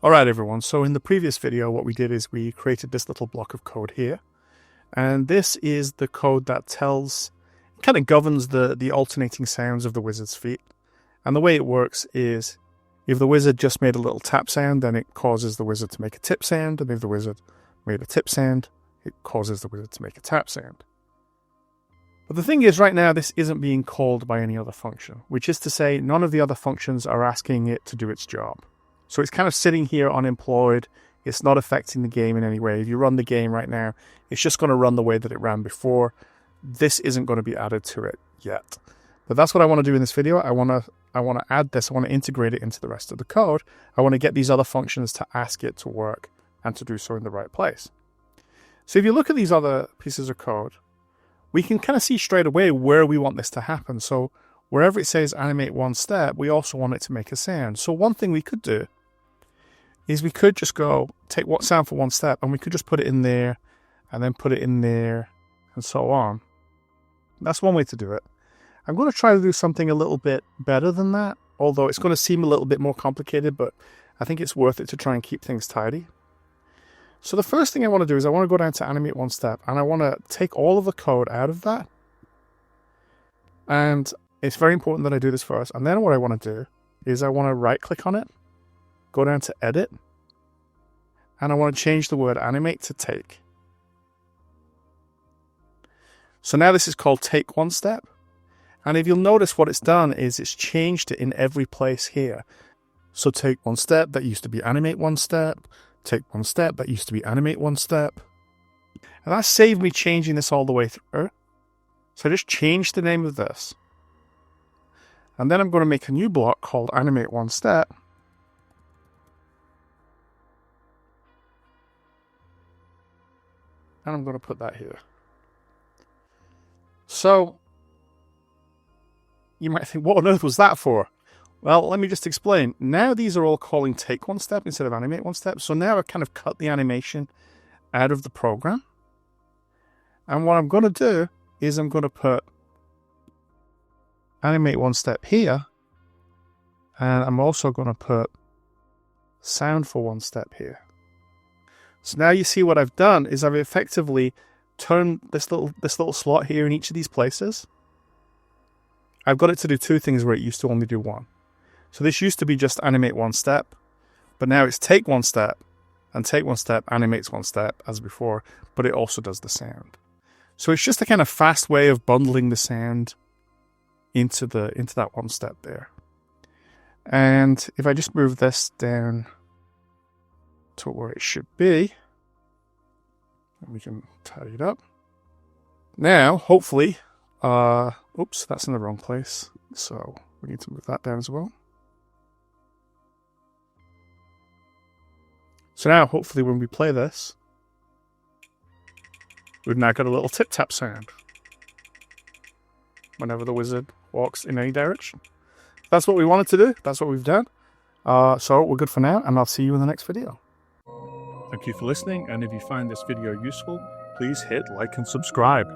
Alright everyone, so in the previous video what we did is we created this little block of code here. And this is the code that kind of governs the alternating sounds of the wizard's feet. And the way it works is, if the wizard just made a little tap sound, then it causes the wizard to make a tip sound. And if the wizard made a tip sound, it causes the wizard to make a tap sound. But the thing is, right now this isn't being called by any other function, which is to say none of the other functions are asking it to do its job. So it's kind of sitting here unemployed. It's not affecting the game in any way. If you run the game right now, it's just going to run the way that it ran before. This isn't going to be added to it yet. But that's what I want to do in this video. I want to add this. I want to integrate it into the rest of the code. I want to get these other functions to ask it to work and to do so in the right place. So if you look at these other pieces of code, we can kind of see straight away where we want this to happen. So wherever it says animate one step, we also want it to make a sound. So one thing we could do is we could just go take what sound for one step and we could just put it in there and then put it in there and so on. That's one way to do it. I'm going to try to do something a little bit better than that, although it's going to seem a little bit more complicated, but I think it's worth it to try and keep things tidy. So the first thing I want to do is I want to go down to animate one step and I want to take all of the code out of that. And it's very important that I do this first. And then what I want to do is I want to right click on it, go down to edit, and I want to change the word animate to take. So now this is called take one step. And if you'll notice, what it's done is it's changed it in every place here. So take one step, that used to be animate one step. Take one step, that used to be animate one step. And that saved me changing this all the way through. So I just changed the name of this. And then I'm going to make a new block called animate one step. And I'm going to put that here. So you might think, what on earth was that for? Well, let me just explain. Now these are all calling take one step instead of animate one step. So now I've kind of cut the animation out of the program. And what I'm going to do is I'm going to put animate one step here. And I'm also going to put sound for one step here. So now you see what I've done is I've effectively turned this little slot here in each of these places. I've got it to do two things where it used to only do one. So this used to be just animate one step, but now it's take one step, and take one step animates one step as before, but it also does the sound. So it's just a kind of fast way of bundling the sound into that one step there. And if I just move this down to where it should be, and we can tidy it up. Now, hopefully, oops, that's in the wrong place. So we need to move that down as well. So now, hopefully, when we play this, we've now got a little tip-tap sound whenever the wizard walks in any direction. That's what we wanted to do. That's what we've done. So we're good for now, and I'll see you in the next video. Thank you for listening, and if you find this video useful, please hit like and subscribe.